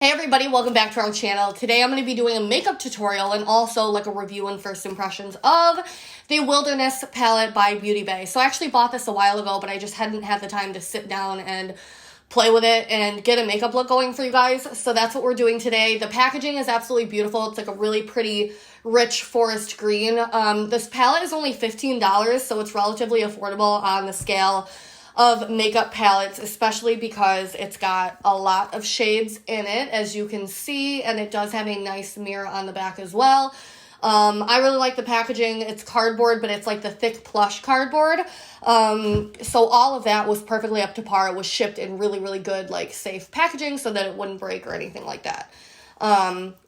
Hey everybody, welcome back to our channel. Today I'm going to be doing a makeup tutorial and also like a review and first impressions of the Wilderness palette by Beauty Bay. So I actually bought this a while ago, but I just hadn't had the time to sit down and play with it and get a makeup look going for you guys. So that's what we're doing today. The packaging is absolutely beautiful. It's like a really pretty rich forest green. This palette is only $15, so it's relatively affordable on the scale of makeup palettes, especially because it's got a lot of shades in it, as you can see, and it does have a nice mirror on the back as well. I really like the packaging. It's cardboard, but it's like the thick plush cardboard. So all of that was perfectly up to par. It was shipped in really, really good, like safe packaging so that it wouldn't break or anything like that.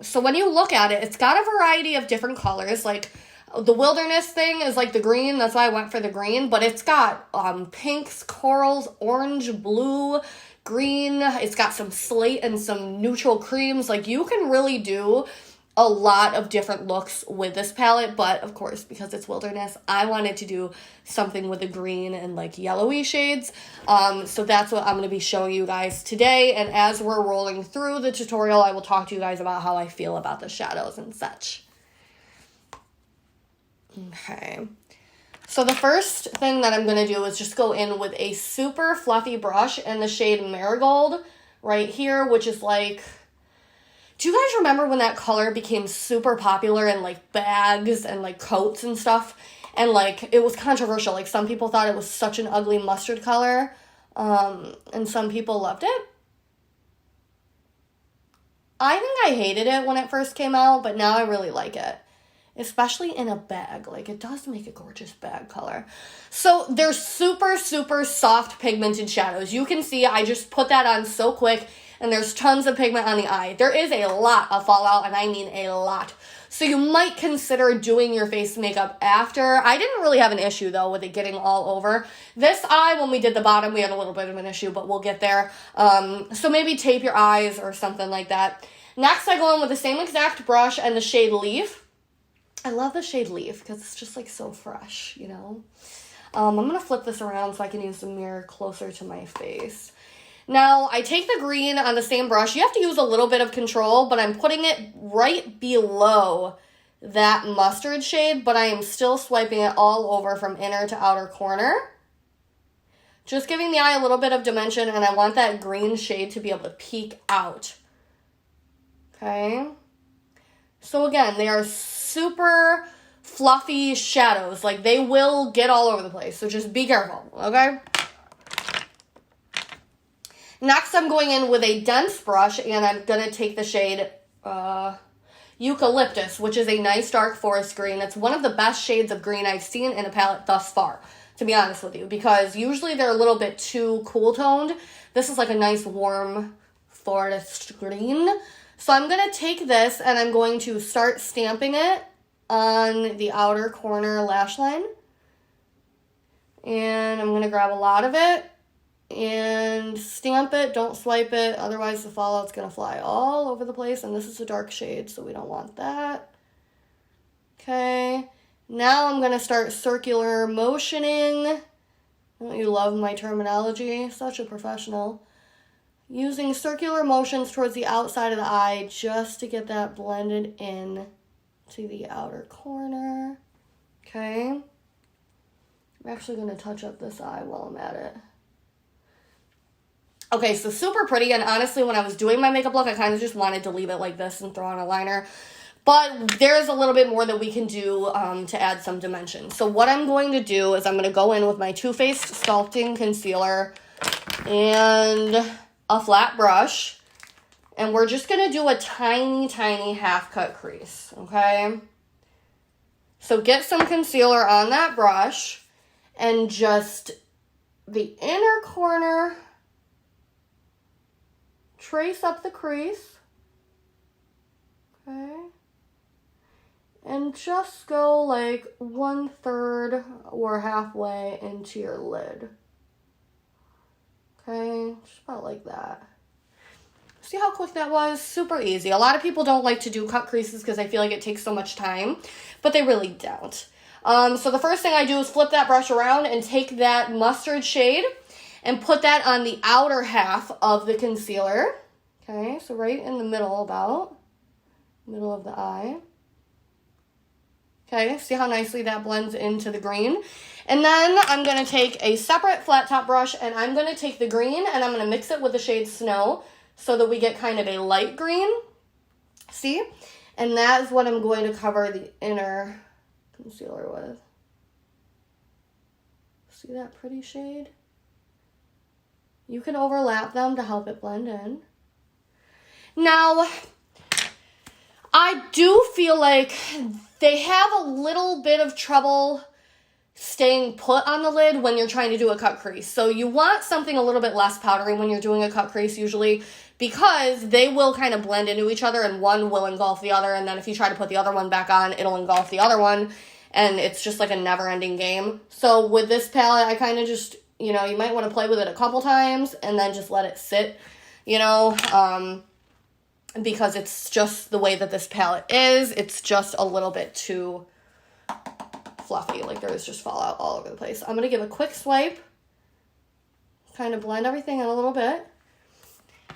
So when you look at it, it's got a variety of different colors. Like the Wilderness thing is like the green. That's why I went for the green. But it's got pinks, corals, orange, blue, green. It's got some slate and some neutral creams. Like you can really do a lot of different looks with this palette. But of course, because it's Wilderness, I wanted to do something with the green and like yellowy shades. So that's what I'm going to be showing you guys today. And as we're rolling through the tutorial, I will talk to you guys about how I feel about the shadows and such. Okay, so the first thing that I'm going to do is just go in with a super fluffy brush in the shade Marigold right here, which is like, do you guys remember when that color became super popular in like bags and like coats and stuff? And like, it was controversial. Like some people thought it was such an ugly mustard color, and some people loved it. I think I hated it when it first came out, but now I really like it. Especially in a bag. Like, it does make a gorgeous bag color. So, they're super, super soft pigmented shadows. You can see I just put that on so quick, and there's tons of pigment on the eye. There is a lot of fallout, and I mean a lot. So, you might consider doing your face makeup after. I didn't really have an issue, though, with it getting all over. This eye, when we did the bottom, we had a little bit of an issue, but we'll get there. So, maybe tape your eyes or something like that. Next, I go in with the same exact brush and the shade Leaf. I love the shade Leaf because it's just like so fresh, you know. I'm going to flip this around so I can use the mirror closer to my face. Now, I take the green on the same brush. You have to use a little bit of control, but I'm putting it right below that mustard shade, but I am still swiping it all over from inner to outer corner. Just giving the eye a little bit of dimension, and I want that green shade to be able to peek out. Okay. So again, they are super fluffy shadows. Like, they will get all over the place. So just be careful, okay? Next, I'm going in with a dense brush, and I'm going to take the shade Eucalyptus, which is a nice dark forest green. It's one of the best shades of green I've seen in a palette thus far, to be honest with you, because usually they're a little bit too cool toned. This is like a nice warm forest green. So I'm going to take this and I'm going to start stamping it on the outer corner lash line. And I'm going to grab a lot of it and stamp it. Don't swipe it, otherwise the fallout's going to fly all over the place. And this is a dark shade, so we don't want that. Okay, now I'm going to start circular motioning. Don't you love my terminology? Such a professional. Using circular motions towards the outside of the eye just to get that blended in to the outer corner. Okay. I'm actually going to touch up this eye while I'm at it. Okay, so super pretty. And honestly, when I was doing my makeup look, I kind of just wanted to leave it like this and throw on a liner. But there's a little bit more that we can do to add some dimension. So what I'm going to do is I'm going to go in with my Too Faced Sculpting Concealer and a flat brush, and we're just going to do a tiny, tiny half cut crease, okay? So get some concealer on that brush, and just the inner corner, trace up the crease, okay? And just go like 1/3 or halfway into your lid. Okay, just about like that. See how quick that was? Super easy. A lot of people don't like to do cut creases because I feel like it takes so much time, but they really don't. So the first thing I do is flip that brush around and take that mustard shade and put that on the outer half of the concealer. Okay, so right in the middle about, middle of the eye. Okay, see how nicely that blends into the green? And then I'm going to take a separate flat top brush and I'm going to take the green and I'm going to mix it with the shade Snow so that we get kind of a light green. See? And that is what I'm going to cover the inner concealer with. See that pretty shade? You can overlap them to help it blend in. Now, I do feel like they have a little bit of trouble staying put on the lid when you're trying to do a cut crease. So you want something a little bit less powdery when you're doing a cut crease usually, because they will kind of blend into each other and one will engulf the other, and then if you try to put the other one back on, it'll engulf the other one, and it's just like a never-ending game. So with this palette, I kind of just, you know, you might want to play with it a couple times and then just let it sit, you know, because it's just the way that this palette is. It's just a little bit too fluffy. Like there is just fallout all over the place. I'm going to give a quick swipe, kind of blend everything in a little bit.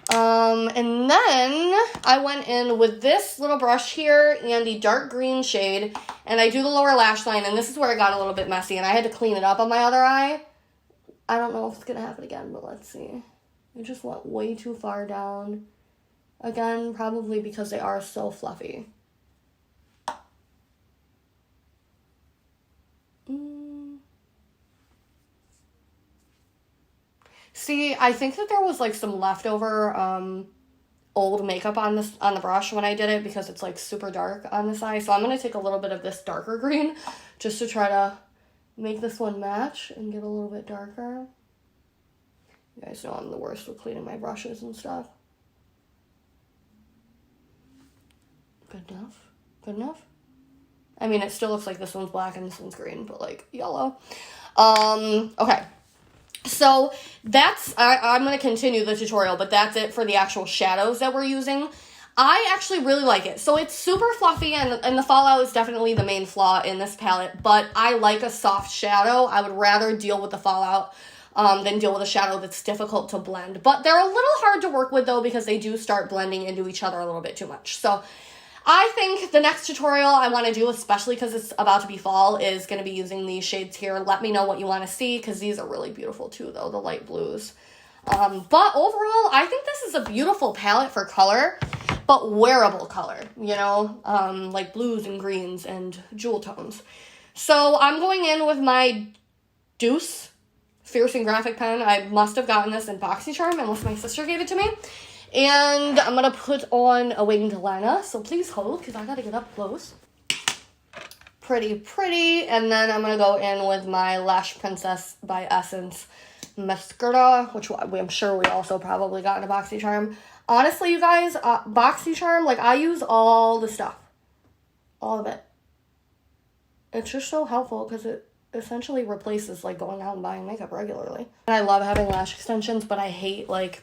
And then I went in with this little brush here and the dark green shade, and I do the lower lash line, and this is where it got a little bit messy, and I had to clean it up on my other eye. I don't know if it's going to happen again, but let's see. It just went way too far down. Again, probably because they are so fluffy. See, I think that there was like some leftover old makeup on the brush when I did it, because it's like super dark on this eye. So I'm going to take a little bit of this darker green just to try to make this one match and get a little bit darker. You guys know I'm the worst with cleaning my brushes and stuff. Good enough? Good enough? I mean, it still looks like this one's black and this one's green, but like yellow. Okay. So that's, I'm going to continue the tutorial, but that's it for the actual shadows that we're using. I actually really like it. So it's super fluffy, and the fallout is definitely the main flaw in this palette, but I like a soft shadow. I would rather deal with the fallout than deal with a shadow that's difficult to blend. But they're a little hard to work with though, because they do start blending into each other a little bit too much. So I think the next tutorial I want to do, especially because it's about to be fall, is going to be using these shades here. Let me know what you want to see, because these are really beautiful too, though, the light blues. But overall, I think this is a beautiful palette for color, but wearable color, you know, like blues and greens and jewel tones. So I'm going in with my Deuce Fierce and Graphic pen. I must have gotten this in BOXYCHARM, unless my sister gave it to me. And I'm going to put on a winged liner, so please hold, because I got to get up close. Pretty, pretty. And then I'm going to go in with my Lash Princess by Essence mascara, which I'm sure we also probably got in a BOXYCHARM. Honestly, you guys, BOXYCHARM, like, I use all the stuff. All of it. It's just so helpful, because it essentially replaces, like, going out and buying makeup regularly. And I love having lash extensions, but I hate, like,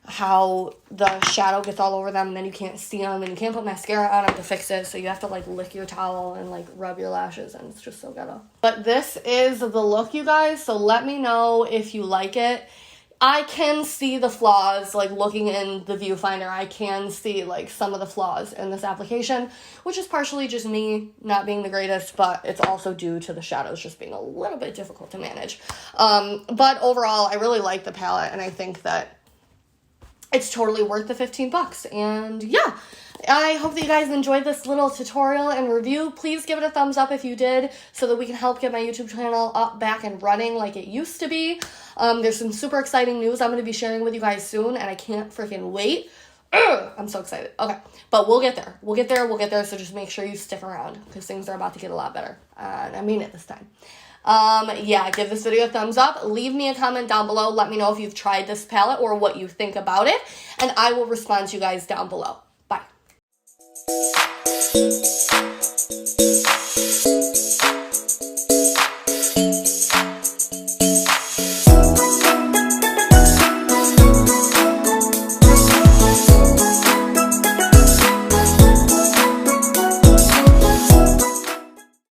how the shadow gets all over them and then you can't see them and you can't put mascara on them to fix it, so you have to like lick your towel and like rub your lashes, and it's just so ghetto. But this is the look, you guys, so let me know if you like it. I can see the flaws, like looking in the viewfinder, I can see like some of the flaws in this application, which is partially just me not being the greatest, but it's also due to the shadows just being a little bit difficult to manage. But overall, I really like the palette, and I think that it's totally worth the 15 bucks. And yeah, I hope that you guys enjoyed this little tutorial and review. Please give it a thumbs up if you did, so that we can help get my YouTube channel up, back, and running like it used to be. There's some super exciting news I'm going to be sharing with you guys soon, and I can't freaking wait. I'm so excited. Okay, but we'll get there. We'll get there, so just make sure you stick around, because things are about to get a lot better. And I mean it this time. Yeah, give this video a thumbs up. Leave me a comment down below. Let me know if you've tried this palette or what you think about it, and I will respond to you guys down below. Bye.